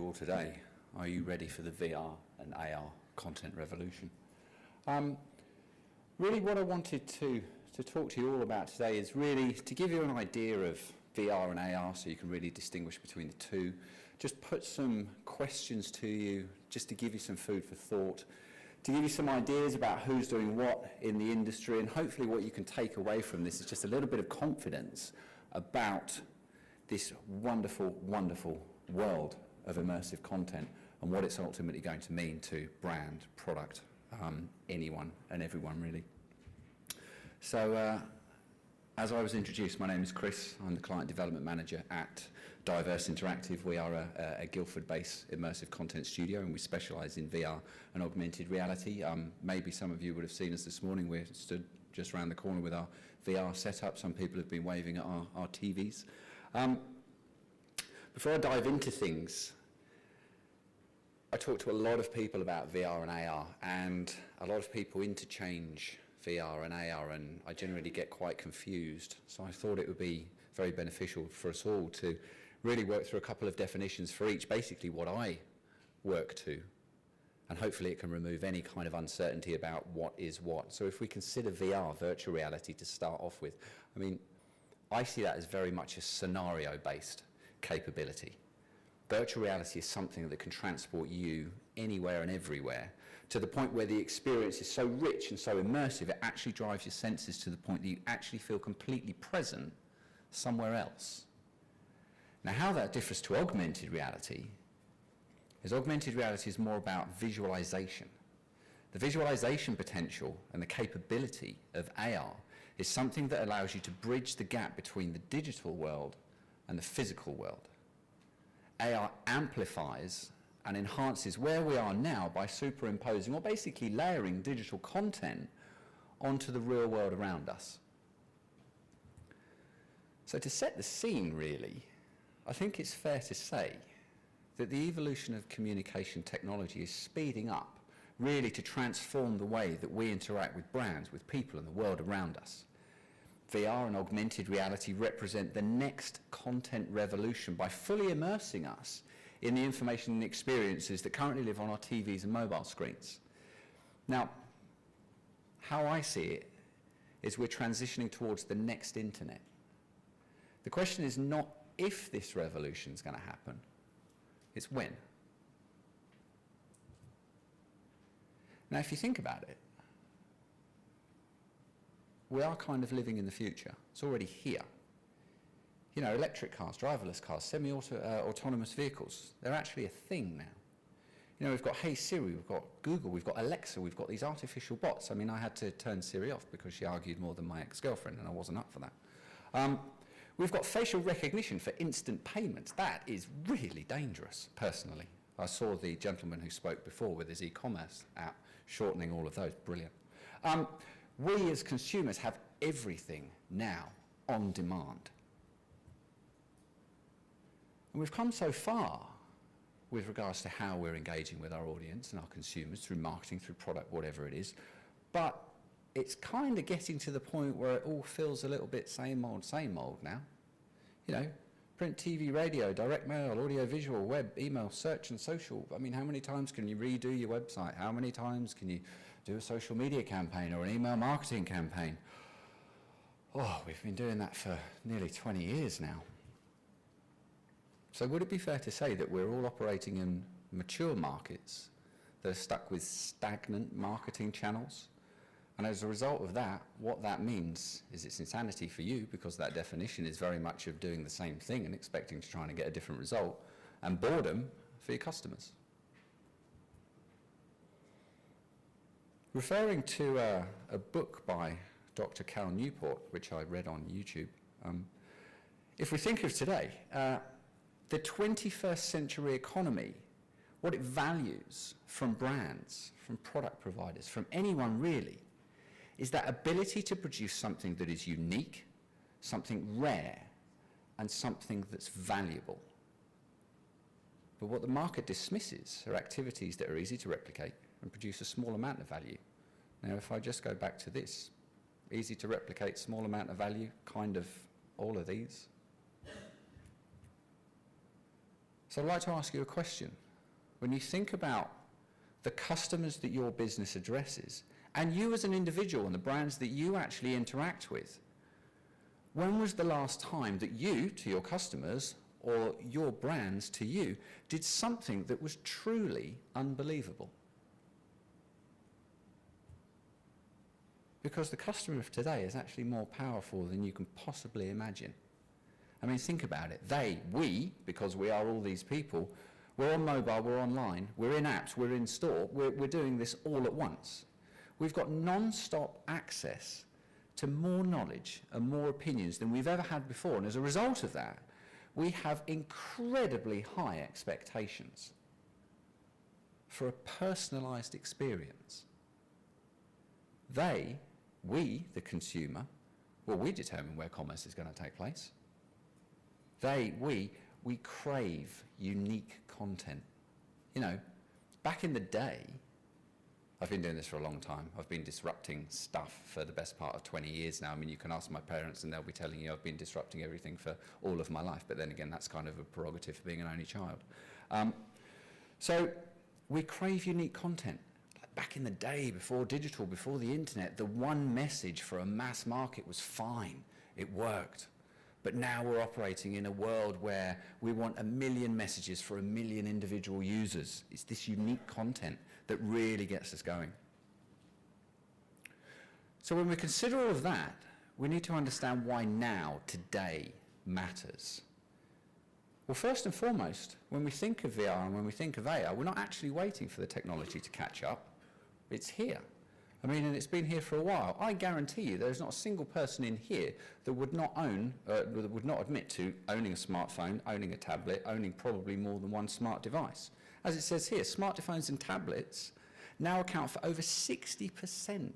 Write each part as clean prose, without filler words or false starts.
you all today. Are you ready for the VR and AR content revolution? Really what I wanted to talk to you all about today is really to give you an idea of VR and AR so you can really distinguish between the two. Just put some questions to you, just to give you some food for thought, to give you some ideas about who's doing what in the industry, and hopefully what you can take away from this is just a little bit of confidence about this wonderful, wonderful world of immersive content and what it's ultimately going to mean to brand, product, anyone and everyone really. So as I was introduced, my name is Chris. I'm the Client Development Manager at Diverse Interactive. We are a Guildford-based immersive content studio, and we specialise in VR and augmented reality. Maybe some of you would have seen us this morning. We're stood just around the corner with our VR setup. Some people have been waving at our TVs. Before I dive into things, I talk to a lot of people about VR and AR, and a lot of people interchange VR and AR, and I generally get quite confused. So I thought it would be very beneficial for us all to really work through a couple of definitions for each, basically what I work to, and hopefully it can remove any kind of uncertainty about what is what. So if we consider VR, virtual reality, to start off with, I mean, I see that as very much a scenario-based capability. Virtual reality is something that can transport you anywhere and everywhere, to the point where the experience is so rich and so immersive, it actually drives your senses to the point that you actually feel completely present somewhere else. Now, how that differs to augmented reality is augmented reality is more about visualization. The visualization potential and the capability of AR is something that allows you to bridge the gap between the digital world and the physical world. AR amplifies and enhances where we are now by superimposing or basically layering digital content onto the real world around us. So to set the scene, really, I think it's fair to say that the evolution of communication technology is speeding up, really to transform the way that we interact with brands, with people and the world around us. VR and augmented reality represent the next content revolution by fully immersing us in the information and experiences that currently live on our TVs and mobile screens. Now, how I see it is we're transitioning towards the next internet. The question is not if this revolution is going to happen, it's when. Now, if you think about it, we are kind of living in the future. It's already here. You know, electric cars, driverless cars, semi-autonomous vehicles, they're actually a thing now. You know, we've got Hey Siri, we've got Google, we've got Alexa, we've got these artificial bots. I mean, I had to turn Siri off because she argued more than my ex-girlfriend, and I wasn't up for that. We've got facial recognition for instant payments. That is really dangerous, personally. I saw the gentleman who spoke before with his e-commerce app, shortening all of those. Brilliant. We as consumers have everything now on demand. And we've come so far with regards to how we're engaging with our audience and our consumers through marketing, through product, whatever it is. But it's kind of getting to the point where it all feels a little bit same old now. You know, print, TV, radio, direct mail, audio, visual, web, email, search and social. I mean, how many times can you redo your website? How many times can you do a social media campaign or an email marketing campaign? Oh, we've been doing that for nearly 20 years now. So would it be fair to say that we're all operating in mature markets that are stuck with stagnant marketing channels? And as a result of that, what that means is it's insanity for you, because that definition is very much of doing the same thing and expecting to try and get a different result, and boredom for your customers. Referring to a book by Dr. Cal Newport, which I read on YouTube, if we think of today, the 21st century economy, what it values from brands, from product providers, from anyone really, is that ability to produce something that is unique, something rare, and something that's valuable. But what the market dismisses are activities that are easy to replicate and produce a small amount of value. Now, if I just go back to this, easy to replicate, small amount of value, kind of all of these. So I'd like to ask you a question. When you think about the customers that your business addresses, and you as an individual and the brands that you actually interact with, when was the last time that you, to your customers, or your brands to you, did something that was truly unbelievable? Because the customer of today is actually more powerful than you can possibly imagine. I mean, think about it. We, because we are all these people, we're on mobile, we're online, we're in apps, we're in store, we're doing this all at once. We've got non-stop access to more knowledge and more opinions than we've ever had before. And as a result of that, we have incredibly high expectations for a personalized experience. We, the consumer, well, we determine where commerce is going to take place. We crave unique content. You know, back in the day, I've been doing this for a long time. I've been disrupting stuff for the best part of 20 years now. I mean, you can ask my parents and they'll be telling you I've been disrupting everything for all of my life. But then again, that's kind of a prerogative for being an only child. So we crave unique content. Back in the day, before digital, before the internet, the one message for a mass market was fine. It worked. But now we're operating in a world where we want 1 million messages for 1 million individual users. It's this unique content that really gets us going. So when we consider all of that, we need to understand why now, today, matters. Well, first and foremost, when we think of VR and when we think of AR, we're not actually waiting for the technology to catch up. It's here. I mean, and it's been here for a while. I guarantee you there's not a single person in here that would not admit to owning a smartphone, owning a tablet, owning probably more than one smart device. As it says here, smartphones and tablets now account for over 60%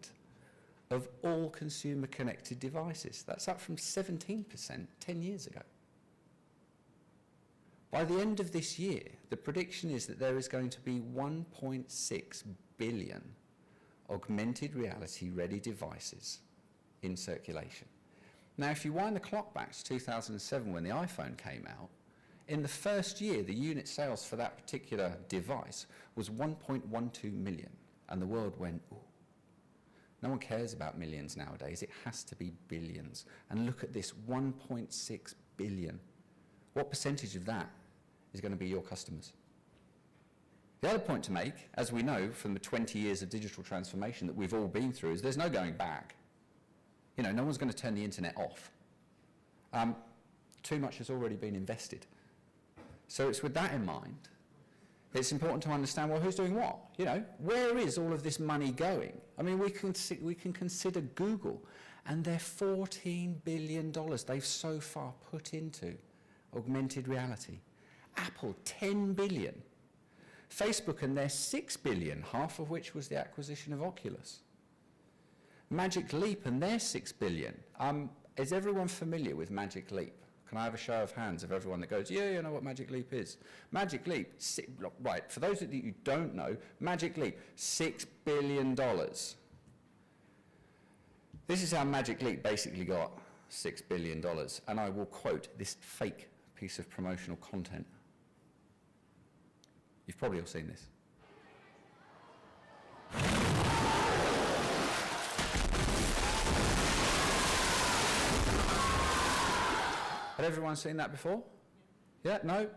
of all consumer connected devices. That's up from 17% 10 years ago. By the end of this year, the prediction is that there is going to be 1.6 billion augmented reality ready devices in circulation. Now, if you wind the clock back to 2007 when the iPhone came out, in the first year, the unit sales for that particular device was 1.12 million, and the world went, ooh. No one cares about millions nowadays. It has to be billions. And look at this, 1.6 billion. What percentage of that is going to be your customers? The other point to make, as we know from the 20 years of digital transformation that we've all been through, is there's no going back. You know, no one's going to turn the internet off. Too much has already been invested. So it's with that in mind, it's important to understand, well, who's doing what? You know, where is all of this money going? I mean, we can consider Google and their $14 billion they've so far put into augmented reality. Apple, 10 billion. Facebook and their 6 billion, half of which was the acquisition of Oculus. Magic Leap and their 6 billion. Is everyone familiar with Magic Leap? Can I have a show of hands of everyone that goes, yeah, you know what Magic Leap is? Magic Leap, right, for those of you who don't know, Magic Leap, $6 billion. This is how Magic Leap basically got $6 billion. And I will quote this fake piece of promotional content. You've probably all seen this. Had everyone seen that before? Yeah, no?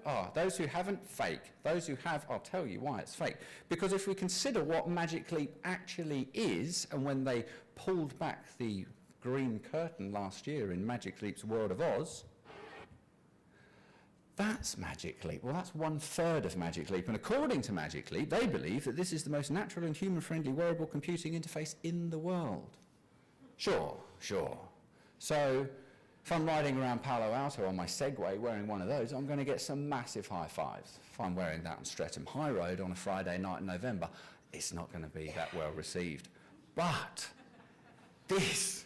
Ah, those who haven't, fake. Those who have, I'll tell you why it's fake. Because if we consider what Magic Leap actually is, and when they pulled back the green curtain last year in Magic Leap's World of Oz, that's Magic Leap. Well, that's 1/3 of Magic Leap. And according to Magic Leap, they believe that this is the most natural and human-friendly wearable computing interface in the world. Sure. So if I'm riding around Palo Alto on my Segway wearing one of those, I'm going to get some massive high fives. If I'm wearing that on Streatham High Road on a Friday night in November, it's not going to be that well received. But this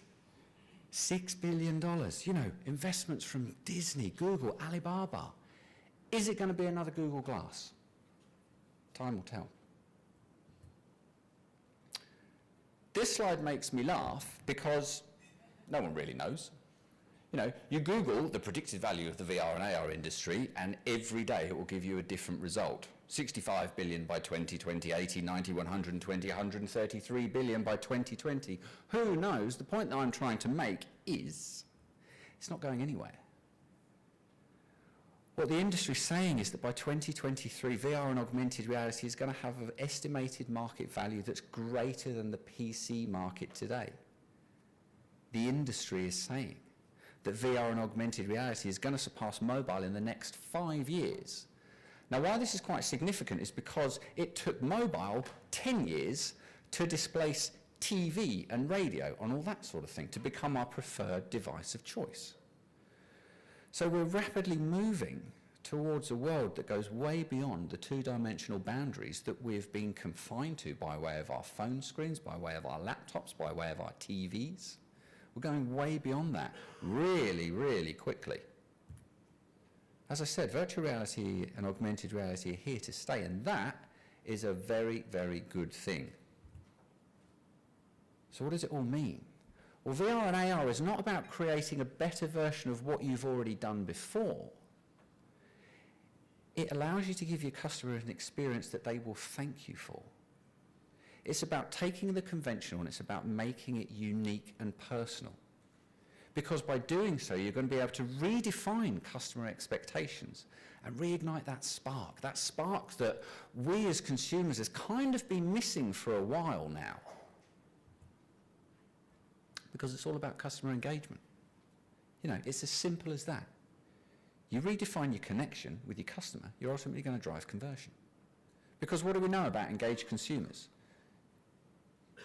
$6 billion, you know, investments from Disney, Google, Alibaba. Is it going to be another Google Glass? Time will tell. This slide makes me laugh because no one really knows. You know, you Google the predicted value of the VR and AR industry, and every day it will give you a different result. 65 billion by 2020, 80, 90, 120, 133 billion by 2020. Who knows? The point that I'm trying to make is it's not going anywhere. What the industry is saying is that by 2023, VR and augmented reality is going to have an estimated market value that's greater than the PC market today. The industry is saying that VR and augmented reality is going to surpass mobile in the next 5 years. Now, why this is quite significant is because it took mobile 10 years to displace TV and radio and all that sort of thing, to become our preferred device of choice. So we're rapidly moving towards a world that goes way beyond the two-dimensional boundaries that we've been confined to by way of our phone screens, by way of our laptops, by way of our TVs. We're going way beyond that, really, really quickly. As I said, virtual reality and augmented reality are here to stay, and that is a very, very good thing. So what does it all mean? Well, VR and AR is not about creating a better version of what you've already done before. It allows you to give your customer an experience that they will thank you for. It's about taking the conventional and it's about making it unique and personal. Because by doing so, you're going to be able to redefine customer expectations and reignite that spark that we as consumers has kind of been missing for a while now. Because it's all about customer engagement. You know, it's as simple as that. You redefine your connection with your customer, you're ultimately going to drive conversion. Because what do we know about engaged consumers?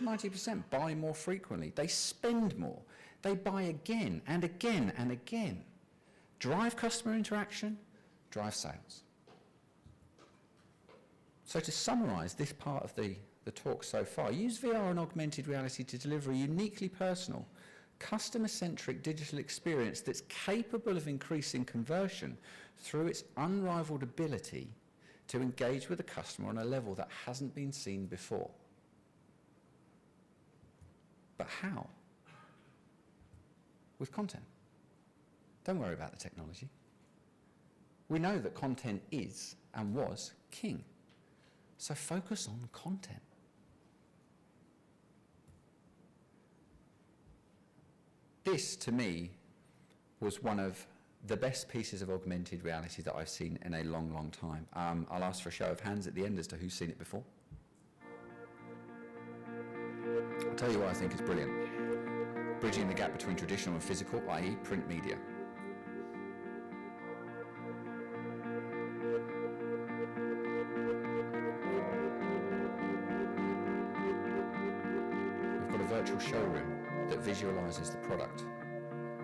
90% buy more frequently. They spend more. They buy again and again and again. Drive customer interaction, drive sales. So to summarize this part of the talk so far, use VR and augmented reality to deliver a uniquely personal, customer-centric digital experience that's capable of increasing conversion through its unrivaled ability to engage with the customer on a level that hasn't been seen before. But how? With content. Don't worry about the technology. We know that content is and was king. So focus on content. This, to me, was one of the best pieces of augmented reality that I've seen in a long, long time. I'll ask for a show of hands at the end as to who's seen it before. I'll tell you what I think is brilliant. Bridging the gap between traditional and physical, i.e. print media. We've got a virtual showroom that visualizes the product.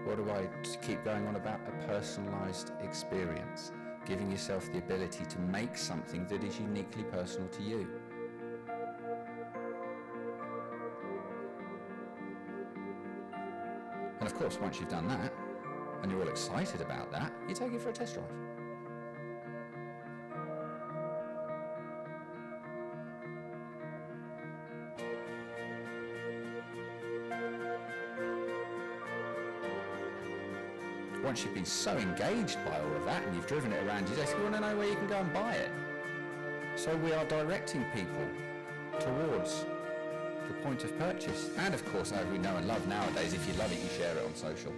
What do I keep going on about? A personalized experience, giving yourself the ability to make something that is uniquely personal to you. And of course, once you've done that, and you're all excited about that, you take it for a test drive. Once you've been so engaged by all of that and you've driven it around your desk, you want to know where you can go and buy it. So we are directing people towards the point of purchase. And of course, as we know and love nowadays, if you love it, you share it on social.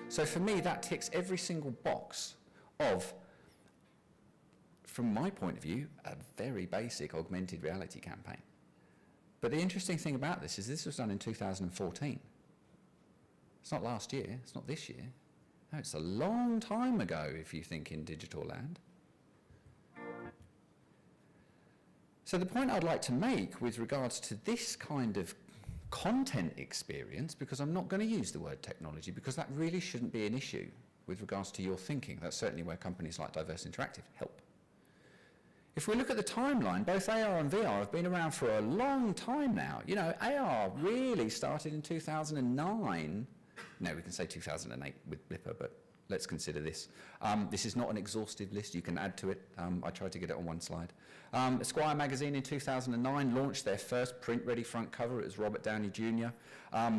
So for me, that ticks every single box of, from my point of view, a very basic augmented reality campaign. But the interesting thing about this is this was done in 2014. It's not last year, it's not this year. No, it's a long time ago if you think in digital land. So the point I'd like to make with regards to this kind of content experience, because I'm not going to use the word technology, because that really shouldn't be an issue with regards to your thinking. That's certainly where companies like Diverse Interactive help. If we look at the timeline, both AR and VR have been around for a long time now. You know, AR really started in 2009. No, we can say 2008 with Blipper, but let's consider this. This is not an exhaustive list. You can add to it. I tried to get it on one slide. Esquire magazine in 2009 launched their first print-ready front cover. It was Robert Downey Jr.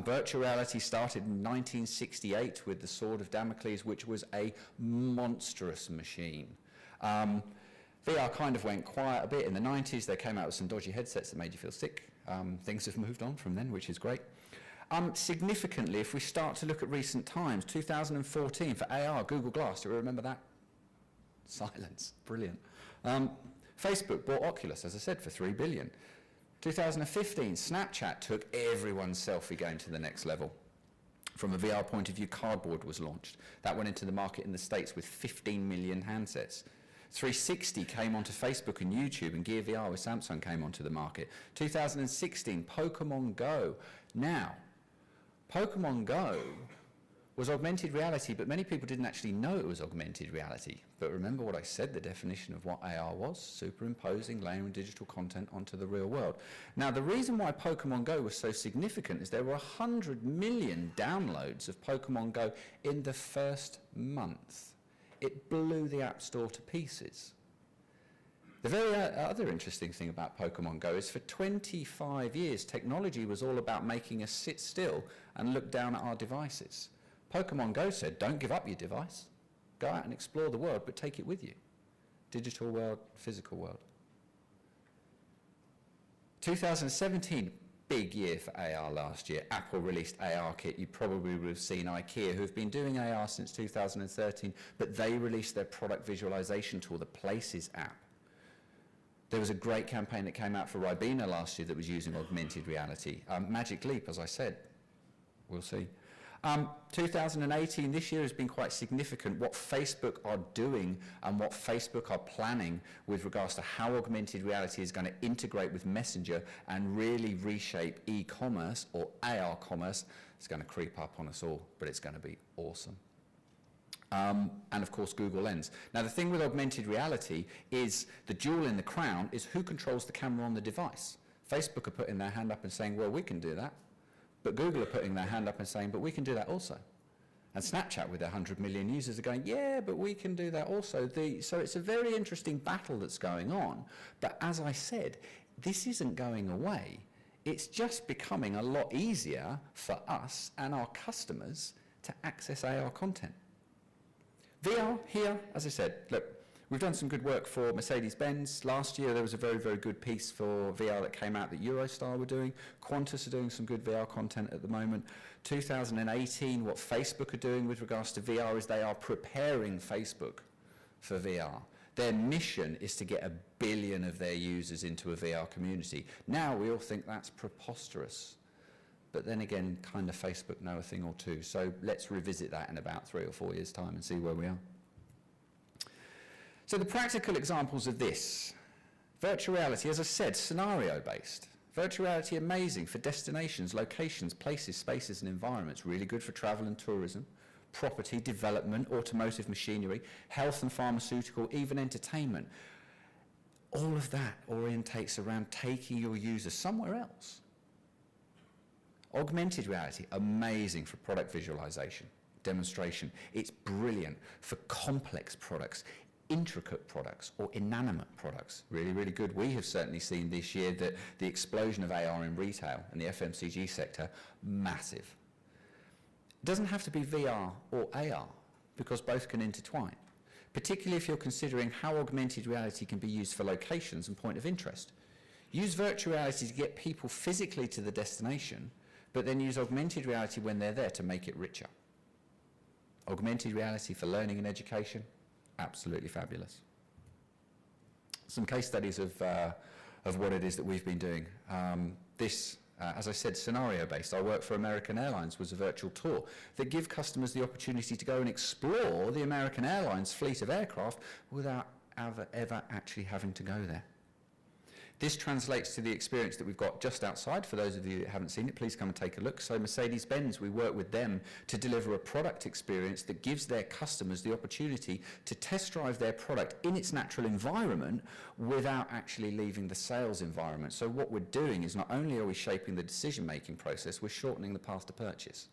Virtual reality started in 1968 with the Sword of Damocles, which was a monstrous machine. VR kind of went quiet a bit in the 90s. They came out with some dodgy headsets that made you feel sick. Things have moved on from then, which is great. Significantly, if we start to look at recent times, 2014 for AR, Google Glass, do you remember that? Silence, brilliant. Facebook bought Oculus, as I said, for $3 billion. 2015, Snapchat took everyone's selfie game to the next level. From a VR point of view, Cardboard was launched. That went into the market in the States with 15 million handsets. 360 came onto Facebook and YouTube, and Gear VR with Samsung came onto the market. 2016, Pokemon Go. Now, Pokemon Go was augmented reality, but many people didn't actually know it was augmented reality. But remember what I said, the definition of what AR was, superimposing, layering digital content onto the real world. Now, the reason why Pokemon Go was so significant is there were 100 million downloads of Pokemon Go in the first month. It blew the App Store to pieces. The very other interesting thing about Pokemon Go is for 25 years, technology was all about making us sit still and look down at our devices. Pokemon Go said, don't give up your device. Go out and explore the world, but take it with you. Digital world, physical world. 2017, big year for AR last year. Apple released AR Kit. You probably would have seen IKEA, who have been doing AR since 2013, but they released their product visualization tool, the Places app. There was a great campaign that came out for Ribena last year that was using augmented reality. Magic Leap, as I said, we'll see. 2018, this year has been quite significant. What Facebook are doing and what Facebook are planning with regards to how augmented reality is going to integrate with Messenger and really reshape e-commerce or AR commerce is going to creep up on us all, but it's going to be awesome. And of course Google Lens. Now the thing with augmented reality is the jewel in the crown is who controls the camera on the device. Facebook are putting their hand up and saying, well, we can do that. But Google are putting their hand up and saying, but we can do that also. And Snapchat with their 100 million users are going, yeah, but we can do that also. So it's a very interesting battle that's going on. But as I said, this isn't going away. It's just becoming a lot easier for us and our customers to access AR content. VR here, as I said, look, we've done some good work for Mercedes-Benz. Last year there was a very, very good piece for VR that came out that Eurostar were doing. Qantas are doing some good VR content at the moment. 2018, what Facebook are doing with regards to VR is they are preparing Facebook for VR. Their mission is to get 1 billion of their users into a VR community. Now we all think that's preposterous. But then again, kind of Facebook know a thing or two. So let's revisit that in about 3 or 4 years' time and see where we are. So the practical examples of this. Virtual reality, as I said, scenario-based. Virtual reality, amazing for destinations, locations, places, spaces and environments. Really good for travel and tourism, property, development, automotive machinery, health and pharmaceutical, even entertainment. All of that orientates around taking your users somewhere else. Augmented reality, amazing for product visualization, demonstration. It's brilliant for complex products, intricate products or inanimate products. Really, really good. We have certainly seen this year that the explosion of AR in retail and the FMCG sector, massive. It doesn't have to be VR or AR because both can intertwine, particularly if you're considering how augmented reality can be used for locations and point of interest. Use virtual reality to get people physically to the destination, but then use augmented reality when they're there to make it richer. Augmented reality for learning and education, absolutely fabulous. Some case studies of what it is that we've been doing. As I said, scenario-based. I work for American Airlines, was a virtual tour that give customers the opportunity to go and explore the American Airlines fleet of aircraft without ever actually having to go there. This translates to the experience that we've got just outside. For those of you that haven't seen it, please come and take a look. So Mercedes-Benz, we work with them to deliver a product experience that gives their customers the opportunity to test drive their product in its natural environment without actually leaving the sales environment. So what we're doing is not only are we shaping the decision-making process, we're shortening the path to purchase.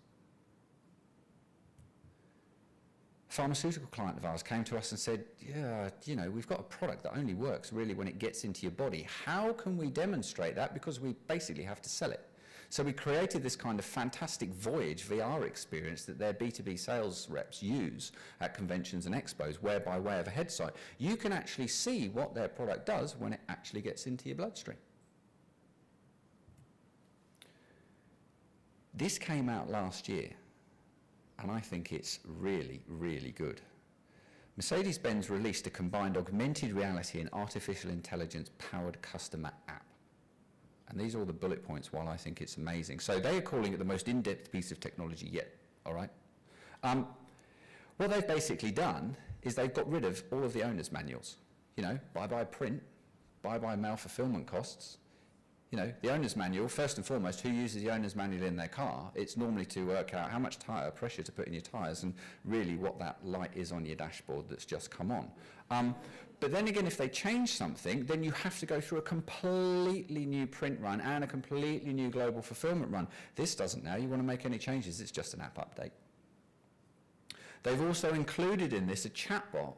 pharmaceutical client of ours came to us and said, yeah, you know, we've got a product that only works really when it gets into your body. How can we demonstrate that? Because we basically have to sell it. So we created this kind of fantastic Voyage VR experience that their B2B sales reps use at conventions and expos, where by way of a headset, you can actually see what their product does when it actually gets into your bloodstream. This came out last year, and I think it's really, really good. Mercedes-Benz released a combined augmented reality and artificial intelligence powered customer app. And these are all the bullet points while I think it's amazing. So they are calling it the most in-depth piece of technology yet, all right? What they've basically done is they've got rid of all of the owner's manuals. You know, bye-bye print, bye-bye mail fulfillment costs. You know, the owner's manual, first and foremost, who uses the owner's manual in their car? It's normally to work out how much tyre pressure to put in your tyres and really what that light is on your dashboard that's just come on. But then again, if they change something, then you have to go through a completely new print run and a completely new global fulfillment run. This doesn't now. You want to make any changes, it's just an app update. They've also included in this a chatbot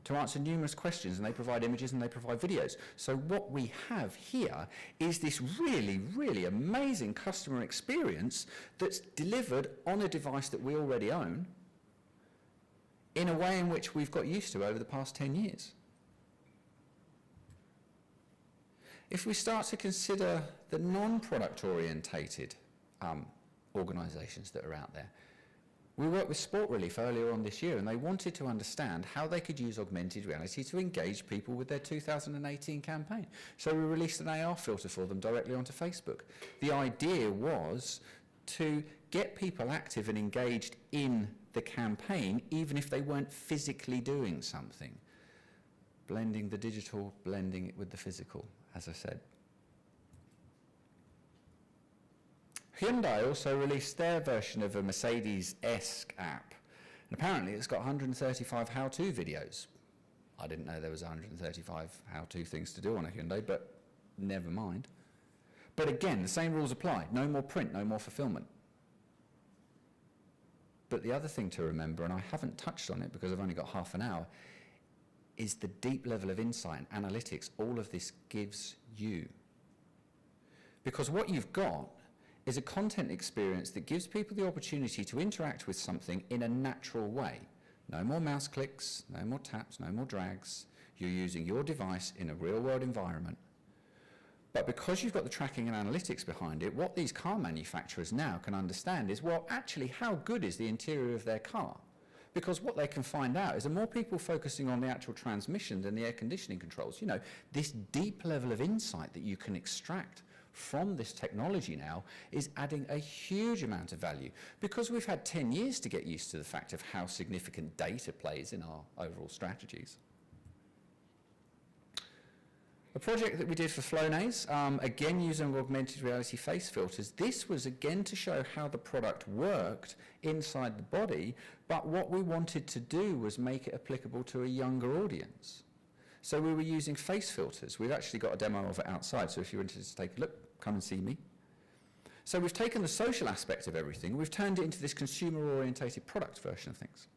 to answer numerous questions, and they provide images and they provide videos. So what we have here is this really, really amazing customer experience that's delivered on a device that we already own in a way in which we've got used to over the past 10 years. If we start to consider the non-product orientated organisations that are out there, we worked with Sport Relief earlier on this year, and they wanted to understand how they could use augmented reality to engage people with their 2018 campaign. So we released an AR filter for them directly onto Facebook. The idea was to get people active and engaged in the campaign, even if they weren't physically doing something. Blending the digital, blending it with the physical, as I said. Hyundai also released their version of a Mercedes-esque app. And apparently it's got 135 how-to videos. I didn't know there was 135 how-to things to do on a Hyundai, but never mind. But again, the same rules apply. No more print, no more fulfillment. But the other thing to remember, and I haven't touched on it because I've only got half an hour, is the deep level of insight and analytics all of this gives you. Because what you've got is a content experience that gives people the opportunity to interact with something in a natural way. No more mouse clicks, no more taps, no more drags. You're using your device in a real-world environment. But because you've got the tracking and analytics behind it, what these car manufacturers now can understand is, well, actually, how good is the interior of their car? Because what they can find out is, are more people focusing on the actual transmission than the air conditioning controls? You know, this deep level of insight that you can extract from this technology now is adding a huge amount of value, because we've had 10 years to get used to the fact of how significant data plays in our overall strategies. A project that we did for Flonase, again using augmented reality face filters. This was again to show how the product worked inside the body, but what we wanted to do was make it applicable to a younger audience. So we were using face filters. We've actually got a demo of it outside, so if you're interested to take a look, come and see me. So we've taken the social aspect of everything, we've turned it into this consumer-orientated product version of things.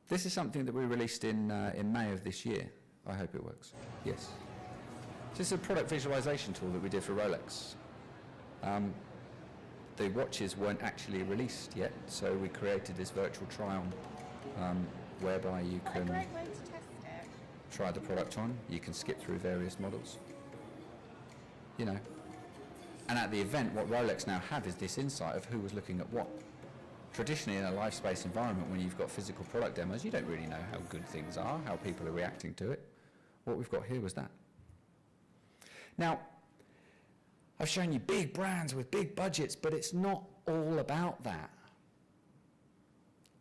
This is something that we released in May of this year. I hope it works. Yes. This is a product visualization tool that we did for Rolex. The watches weren't actually released yet, so we created this virtual try-on whereby you can try the product on. You can skip through various models. You know. And at the event, what Rolex now have is this insight of who was looking at what. Traditionally, in a live space environment, when you've got physical product demos, you don't really know how good things are, how people are reacting to it. What we've got here was that. Now, I've shown you big brands with big budgets, but it's not all about that.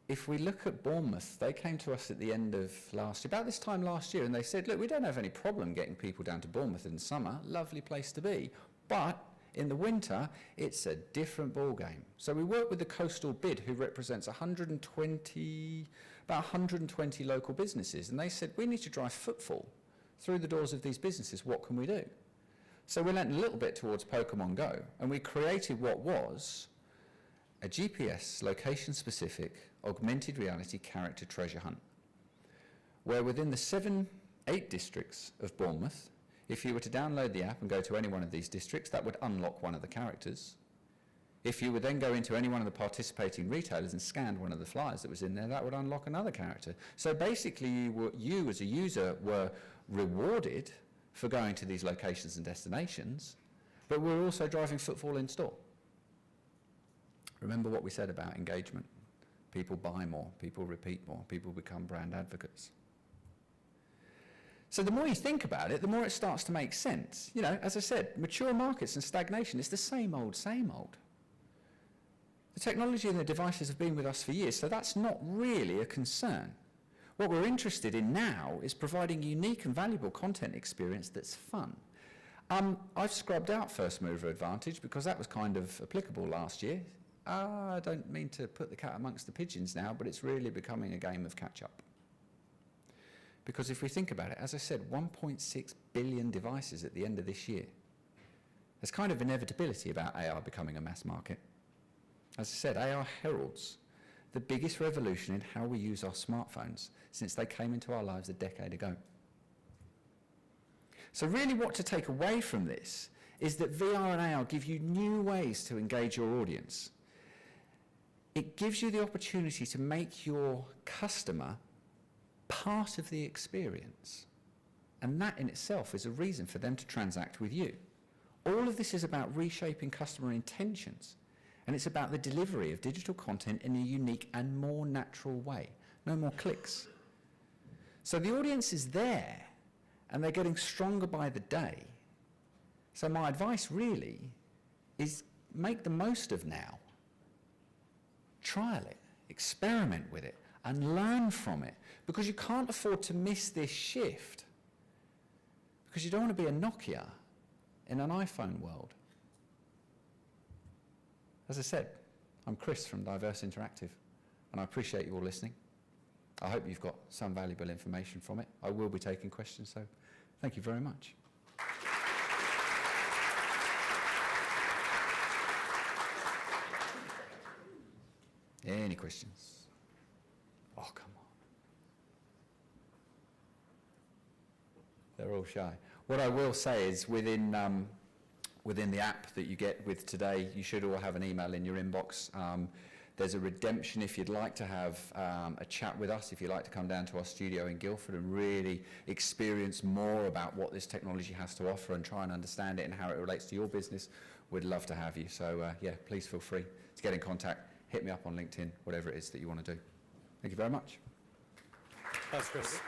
If we look at Bournemouth, they came to us at the end of about this time last year, and they said, look, we don't have any problem getting people down to Bournemouth in the summer, lovely place to be, but in the winter, it's a different ball game. So we work with the Coastal Bid, who represents about 120 local businesses, and they said, we need to drive footfall through the doors of these businesses. What can we do? So we went a little bit towards Pokemon Go, and we created what was a GPS location-specific augmented reality character treasure hunt, where within the 8 districts of Bournemouth, if you were to download the app and go to any one of these districts, that would unlock one of the characters. If you would then go into any one of the participating retailers and scanned one of the flyers that was in there, that would unlock another character. So basically, you as a user were rewarded for going to these locations and destinations, but we're also driving footfall in store. Remember what we said about engagement. People buy more, people repeat more, people become brand advocates. So the more you think about it, the more it starts to make sense. You know, as I said, mature markets and stagnation, it's the same old, same old. The technology and the devices have been with us for years, so that's not really a concern. What we're interested in now is providing unique and valuable content experience that's fun. I've scrubbed out first mover advantage because that was kind of applicable last year. I don't mean to put the cat amongst the pigeons now, but it's really becoming a game of catch-up. Because if we think about it, as I said, 1.6 billion devices at the end of this year. There's kind of inevitability about AR becoming a mass market. As I said, AR heralds the biggest revolution in how we use our smartphones since they came into our lives a decade ago. So really what to take away from this is that VR and AR give you new ways to engage your audience. It gives you the opportunity to make your customer part of the experience. And that in itself is a reason for them to transact with you. All of this is about reshaping customer intentions. And it's about the delivery of digital content in a unique and more natural way. No more clicks. So the audience is there, and they're getting stronger by the day. So my advice really is make the most of now. Trial it, experiment with it, and learn from it. Because you can't afford to miss this shift. Because you don't want to be a Nokia in an iPhone world. As I said, I'm Chris from Diverse Interactive, and I appreciate you all listening. I hope you've got some valuable information from it. I will be taking questions, so thank you very much. Any questions? Oh, come on. They're all shy. What I will say is within the app that you get with today, you should all have an email in your inbox. There's a redemption if you'd like to have a chat with us, if you'd like to come down to our studio in Guildford and really experience more about what this technology has to offer and try and understand it and how it relates to your business. We'd love to have you. So yeah, please feel free to get in contact. Hit me up on LinkedIn, whatever it is that you want to do. Thank you very much. Thanks, Chris.